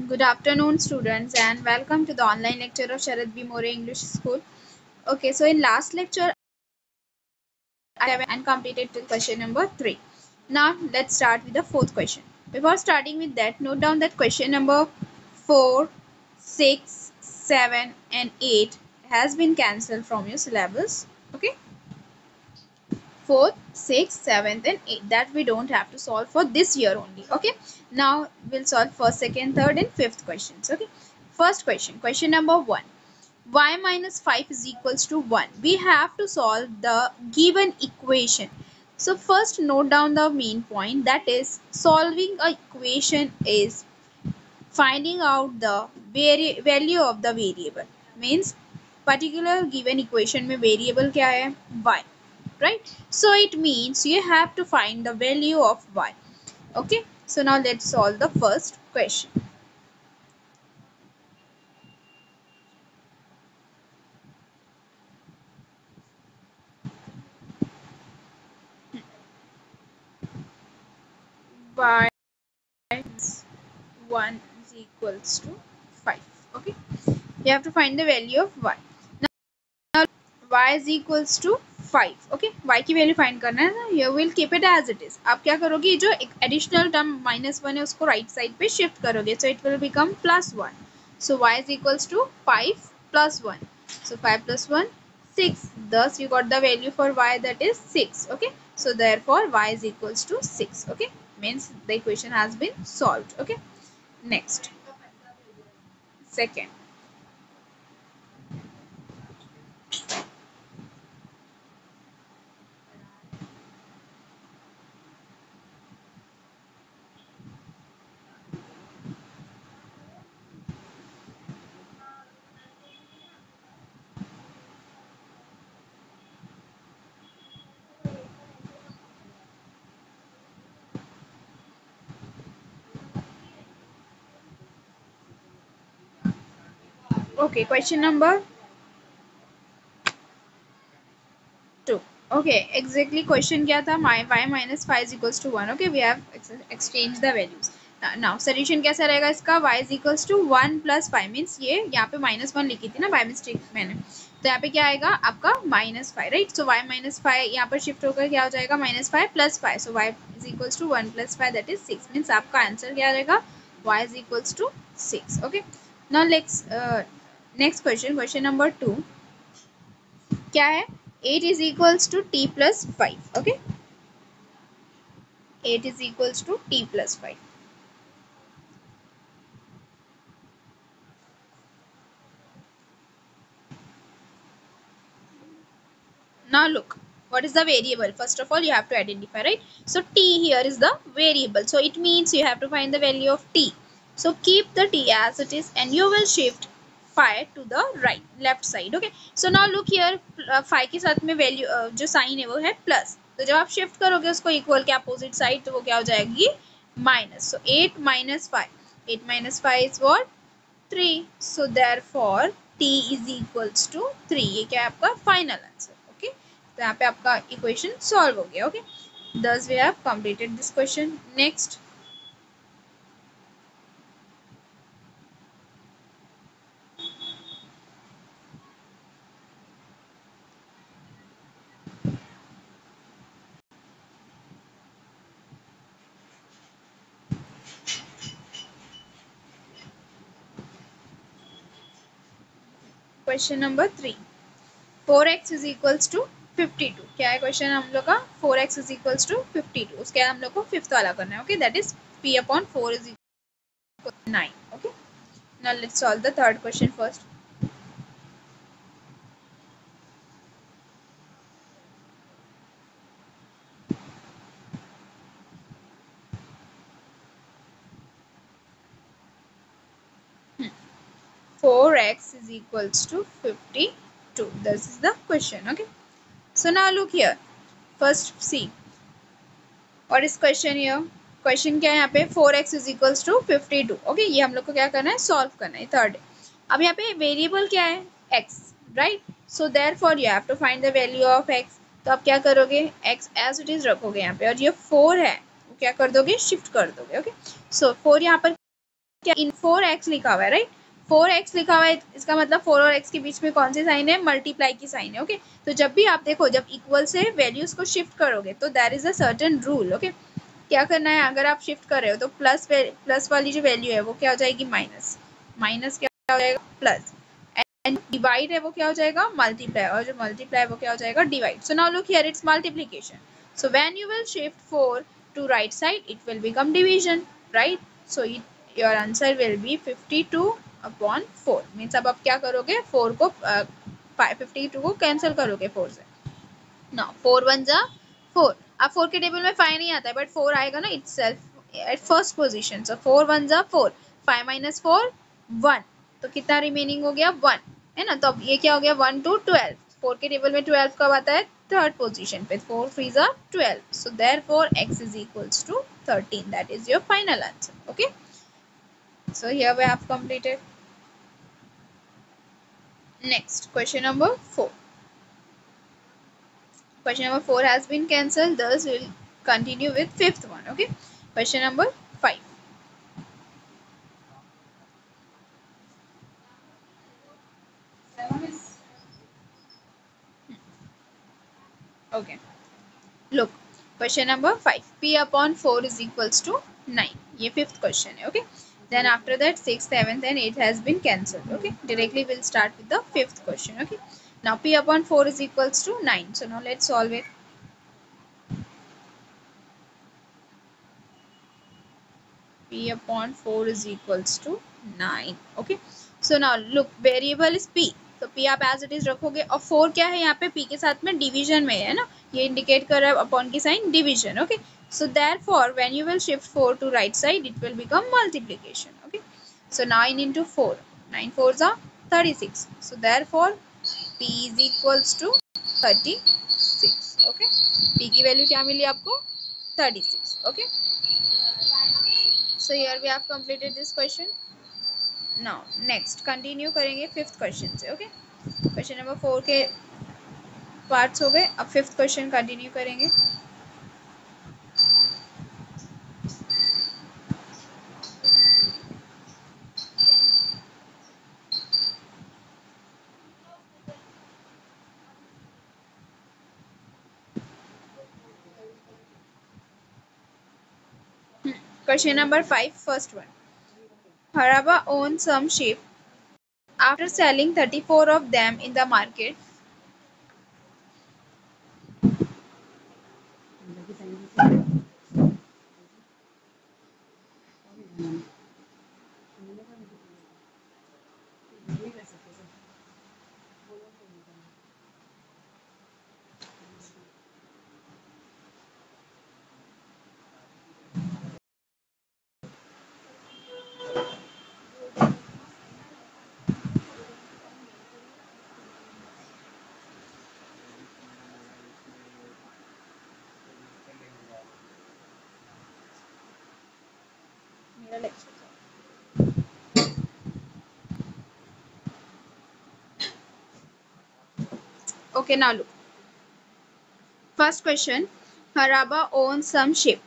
Good afternoon, students, and welcome to the online lecture of Sharad B. More English School. Okay, so in last lecture, I have and completed till question number 3. Now, let's start with the fourth question. Before starting with that, note down that question number 4, 6, 7, and 8 has been cancelled from your syllabus. Okay, 4th, 6th, 7th, and 8th that we don't have to solve for this year only. Okay, now we'll solve first, second, third, and fifth questions. Okay, first question, question number 1. Y minus 5 is equals to 1. We have to solve the given equation. So first note down the main point, that is solving a equation is finding out the value of the variable. Means particular given equation में variable क्या है? Y. Right? So it means you have to find the value of y. Okay? So now let's solve the first question. Y is 1 is equals to 5. Okay? You have to find the value of y. Now y is equals to 5. Okay? Y की value find करना है ना. You will keep it as it is. आप क्या करोगे, जो additional term -1 है उसको राइट साइड पे शिफ्ट करोगे. So it will become +1. So y is equals to 5 plus 1. So 5 plus 1, 6. Thus you got the value for y, that is 6. Okay? So therefore y is equals to 6. Okay? Means the equation has been solved. Okay? Next, second. Okay, question number 2. Okay, exactly question क्या था? y minus 5 is equals to 1. Okay, we have exchanged the values. Now solution कैसा रहेगा इसका? y is equals to 1 plus 5 means ये यहाँ पे -1 लिखी थी ना by mistake मैंने, तो यहाँ पे क्या आएगा आपका -5, राइट. सो y -5 यहाँ पर शिफ्ट होकर क्या हो जाएगा -5 plus 5. So y is equals to 1 plus 5, that is 6. means आपका आंसर क्या रहेगा? y is equals to 6. Okay, now let's next question, question number 2. क्या है? 8 is equals to t plus 5. Okay, 8 is equals to t plus 5. Now look, what is the variable? First of all you have to identify, right? So t here is the variable, so it means you have to find the value of t. So keep the t as it is and you will shift 5 to the right, left side. Okay, so now look here, 5 के साथ में value जो sign है वो है plus, तो जब आप शिफ्ट करोगे उसको इक्वल के अपोजिट साइड तो वो क्या हो जाएगी? Minus. So 8 minus 5, 8 minus 5 is what? 3. So therefore t is equals to 3. ये क्या है आपका फाइनल आंसर. ओके, तो यहाँ पे आपका इक्वेशन सॉल्व हो गया. Okay, thus we have completed this question. Next, question number 3. 4x is equals to 52. क्या है क्वेश्चन हम लोग का? 4x is equals to 52. उसके बाद हम लोग को फिफ्थ वाला करना है. Okay, that is p upon 4 is equal to 9. Okay, now let's solve the third question first. 4x is equals to 52. This is the question. Okay, so now look here. First see what is question here. Question क्या है यहाँ पे? 4x is equals to 52. Okay, ये हम लोग को क्या करना है? सॉल्व करना है. थर्ड, अब यहाँ पे वेरिएबल क्या है? x, right. So therefore you have to find the value of x. तो आप क्या करोगे? x एज इट इज रखोगे यहाँ पे, और ये 4 है वो क्या कर दोगे? शिफ्ट कर दोगे. ओके, सो 4 यहाँ पर क्या इन 4x लिखा हुआ है, राइट? 4x लिखा हुआ है, इसका मतलब 4 और x के बीच में कौन सी साइन है? मल्टीप्लाई की साइन है, ओके? तो जब भी आप देखो, जब इक्वल से वैल्यूज को शिफ्ट करोगे तो there is a certain rule, okay? क्या करना है, अगर आप शिफ्ट कर रहे हो तो प्लस वाली जो वैल्यू है वो क्या हो जाएगी? माइनस। माइनस क्या हो जाएगा? प्लस। एंड डिवाइड है वो क्या हो जाएगा? मल्टीप्लाई। और जो मल्टीप्लाई वो क्या हो जाएगा? Divide. So now look here, it's multiplication. So when you will shift 4 to right side, it will become division, right? So your answer will be 52/4. Means अब आप क्या करोगे? 4 को 52 को कैंसिल करोगे 4 से. ना 4 1 जा 4. अब 4 के टेबल में 5 नहीं आता है, बट 4 आएगा ना itself एट फर्स्ट पोजीशन. सो 4 1 जा 4. 5 minus 4 1. तो कितना रिमेनिंग हो गया? 1, है ना? तो अब ये क्या हो गया? 1 to 12. 4 के टेबल में 12 कब आता है? थर्ड पोजीशन पे. 4 3 जा 12. So therefore x is equals to 13. That is your final answer. Okay. So here we have completed. Next, question number 4. Question number 4 has been cancelled. Thus, we will continue with fifth one. Okay. Question number 5. Okay. Look. Question number 5. P upon 4 is equals to 9. ये fifth question है. Okay. Then after that 6th, 7th and 8th has been cancelled. Okay. Directly we'll start with the fifth question. Okay. Now P upon 4 is equals to 9. So now let's solve it. P upon 4 is equals to 9. Okay. So now look, variable is P. तो P आप as it is रखोगे और 4 क्या है यहाँ पे? P के साथ में डिवीजन में है ना, ये इंडिकेट कर रहा है अपॉन की sign division. Okay. So therefore when you will shift 4 to right side, it will become multiplication. Okay. So 9 into 4. 9 4s are 36. So therefore P is equals to 36. Okay. P की value क्या मिली आपको? 36. Okay. So here we have completed this question. Now next continue करेंगे fifth question से. Okay. Question number 4 के parts हो गए. अब fifth question continue करेंगे. Question number 5, first one. Haraba owns some sheep. After selling 34 of them in the market, okay, now look. First question, Haraba owns some sheep.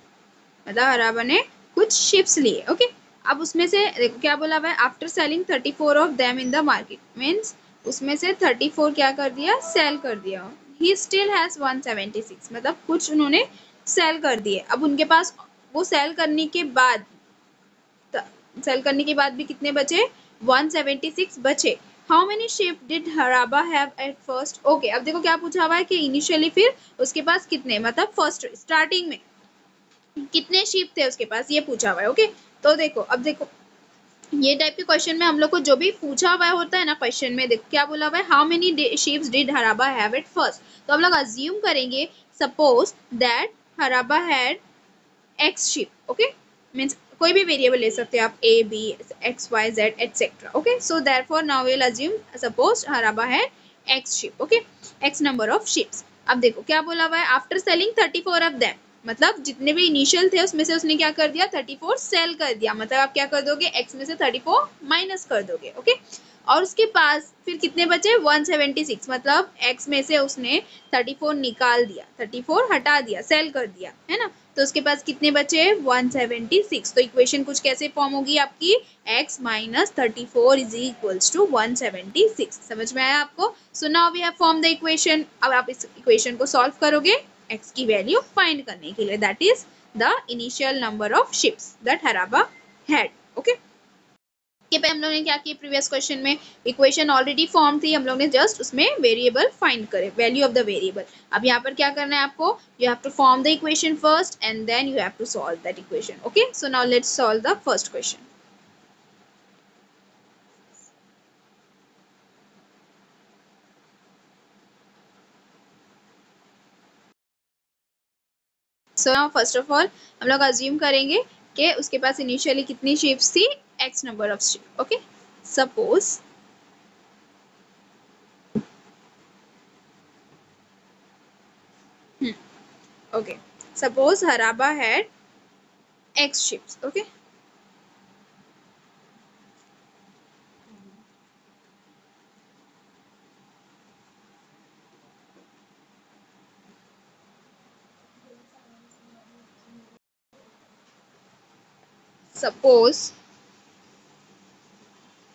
मतलब हराबा ने कुछ ships लिए. Okay. अब उसमें से देखो क्या बोला हुआ है? After selling 34 of them in the market. Means उसमें से 34 क्या कर दिया? सेल कर दिया. He still has 176. मतलब कुछ उन्होंने सेल कर दिए. अब उनके पास वो सेल करने के बाद भी कितने बचे? 176 बचे. How many sheep did Haraba have at first? Okay. अब देखो क्या पूछा हुआ है कि इनिशियली फिर उसके पास कितने, मतलब फर्स्ट स्टार्टिंग में कितने शीप थे उसके पास, ये पूछा हुआ है. ओके. तो देखो, अब देखो ये टाइप के क्वेश्चन में हम लोग को जो भी पूछा हुआ होता है ना क्वेश्चन में, देखो क्या बोला हुआ है? How many sheeps did Haraba have at first. तो हम लोग अज्यूम करेंगे, suppose that Haraba had X sheep. Okay. Means कोई भी वेरिएबल ले सकते हैं आप, A B X Y Z etcetera. Okay. So therefore now we will assume suppose Haraba had X sheep. Okay. X number of sheeps. अब देखो क्या बोला हुआ है? After selling 34 of them. मतलब जितने भी इनिशियल थे उसमें से उसने क्या कर दिया 34 सेल कर दिया। मतलब आप क्या कर दोगे x में से 34 माइनस कर दोगे। ओके, और उसके पास फिर कितने बचे 176, मतलब x में से उसने 34 निकाल दिया, 34 हटा दिया, सेल कर दिया, है ना। तो उसके पास कितने बचे 176। तो इक्वेशन कुछ कैसे फॉर्म होगी आपकी x minus 34 is equals to 176। समझ में आया आपको? So now we have form the equation. अब आप इस इक्वेशन को सॉल्व करोगे x की वैल्यू फाइंड करने के लिए, that is the initial number of ships that Haraba had. Okay, के पे हम लोग ने क्या किया प्रीवियस क्वेश्चन में, इक्वेशन ऑलरेडी फॉर्म थी, हम लोग ने जस्ट उसमें वेरिएबल फाइंड करे, वैल्यू ऑफ द वेरिएबल। अब यहाँ पर क्या करना है आपको, you have to form the equation first and then you have to solve that equation. Okay, so now let's solve the first question. So now first of all हम लोग assume करेंगे कि उसके पास इनिशियली कितनी शिप्स थी, x number of ship. Okay, suppose okay, suppose Haraba had x ships. Okay, suppose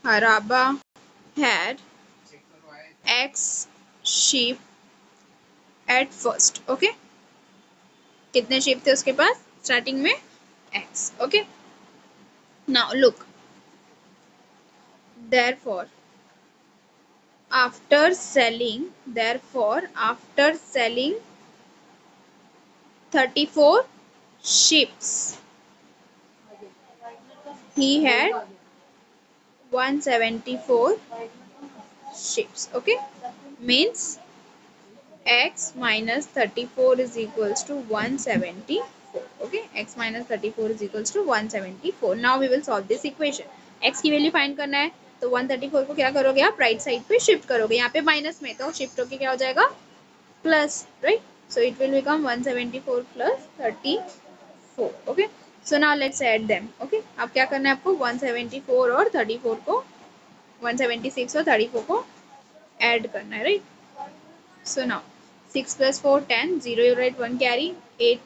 Haraba had x sheep at first. Okay, कितने sheep थे उसके पास स्टार्टिंग में x. Okay, now look, therefore after selling 34 ships, he had 174 ships. Okay, means x minus 34 is equals to 174. Okay, x minus 34 is equals to 174. Now we will solve this equation. x की value find करना है तो 134 को क्या करोगे आप right side पे shift करोगे, यहाँ पे माइनस में तो शिफ्ट होके क्या हो जाएगा plus, right. So it will become 174 plus 34. Okay, so now let's add them. Okay, अब क्या करना है आपको 174 और 34 को 176 और 34 को ऐड करना है, right. So now 6 plus 4 10, 0 you write 1 carry, 8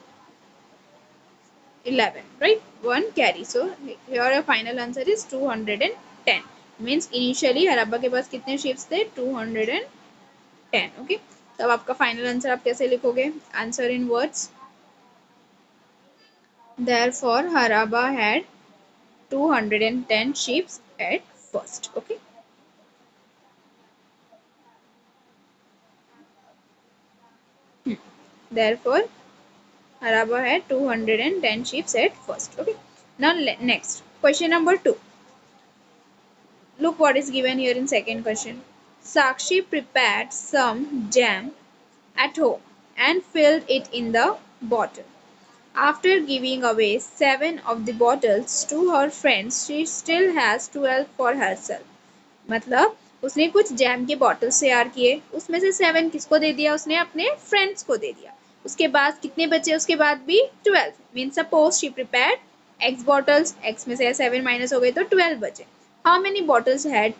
11, right, 1 carry. So here your final answer is 210. Means initially हराबा के पास कितने ships थे 210. Okay, तब आपका final answer आप कैसे लिखोगे, answer in words, therefore Haraba had 210 ships at first. Okay, therefore Haraba had 210 ships at first. Okay, now next question number 2. Look what is given here in second question. Sakshi prepared some jam at home and filled it in the bottle. After giving away 7 of the bottles to her friends, she still has 12 for herself. मतलब उसने कुछ jam के bottles तैयार किए, उसमें से 7 किसको दे दिया, उसने अपने फ्रेंड्स को दे दिया। उसके बाद कितने बचे उसके बाद भी 12। Mean suppose she prepared x bottles, x में से 7 माइनस हो गए तो 12 बचे। How many bottles had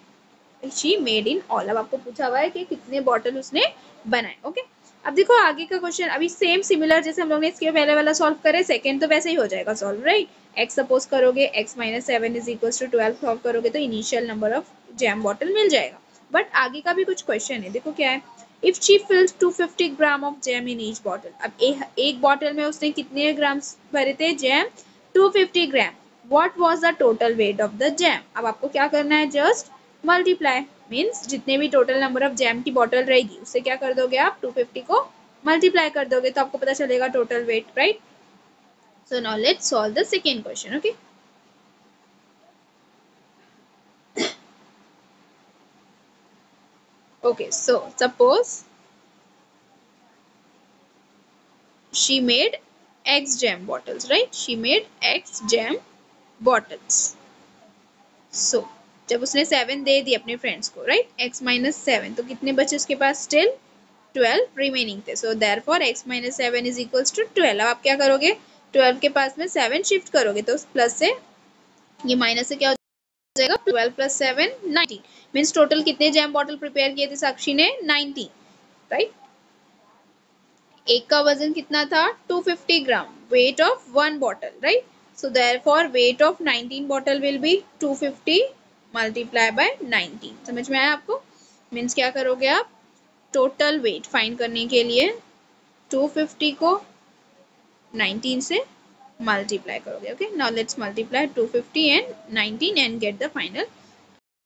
she made in all. अब आपको पूछा हुआ है कि कितने बॉटल उसने बनाए। ओके, अब देखो आगे का क्वेश्चन अभी सेम सिमिलर जैसे हम लोग ने इसके पहले वाला सॉल्व करे, सेकंड तो वैसे ही हो जाएगा सॉल्व, राइट। x सपोज करोगे x minus 7 is equal to 12 solve करोगे तो initial number of jam bottle मिल जाएगा। बट आगे का भी कुछ क्वेश्चन है, देखो क्या है। If she fills 250 gram of jam in each bottle. अब एक बॉटल में उसने कितने ग्राम भरे थे jam, 250 gram. What was the total weight of the jam. अब आपको क्या करना है, जस्ट मल्टीप्लाई। मीन्स जितने भी टोटल नंबर ऑफ जैम की बॉटल रहेगी उससे क्या कर दोगे आप 250 को मल्टीप्लाई कर दोगे तो आपको पता चलेगा total weight, right. So now let's solve the second question. Okay, okay, so suppose she made x jam bottles, right, she made x jam bottles. So जब उसने 7 दे दी अपने फ्रेंड्स को, राइट, x माइनस 7 तो कितने बचे उसके पास स्टिल 12 रिमेनिंग थे। So therefore x minus 7 is equals to 12। अब आप क्या करोगे, 12 के पास में 7 शिफ्ट करोगे तो प्लस से ये माइनस से क्या हो जाएगा, 12 प्लस 7 19। मीन्स टोटल कितने जैम बॉटल प्रिपेयर किए थे साक्षी ने, 90, राइट। एक का वजन कितना था, 250 gram, weight of 1 bottle, right. So therefore weight of 19 bottle will be 250 multiply by 19। समझ में आया आपको? मीन्स क्या करोगे आप, टोटल वेट फाइंड करने के लिए 250 को 19 से मल्टीप्लाई करोगे। Okay, now let's multiply 250 and 19 and get the final